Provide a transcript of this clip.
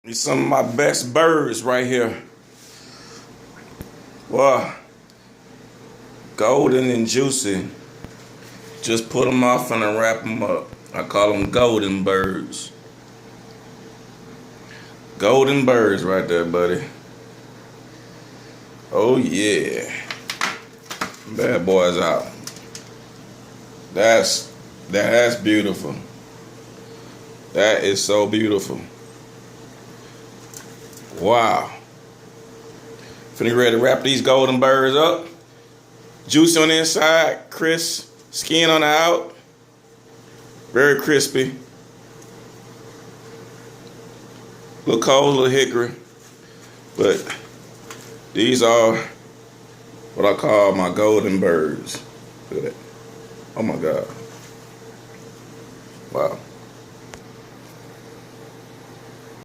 These some of my best birds right here. Wow. Golden and juicy. Just put them off and I wrap them up. I call them golden birds. Golden birds right there, buddy. Oh yeah. Bad boys out. That's beautiful. That is so beautiful. Wow. Finna get ready to wrap these golden birds up. Juicy on the inside, crisp, skin on the out. Very crispy. Little cold, little hickory. But these are what I call my golden birds. Look at that. Oh my God. Wow.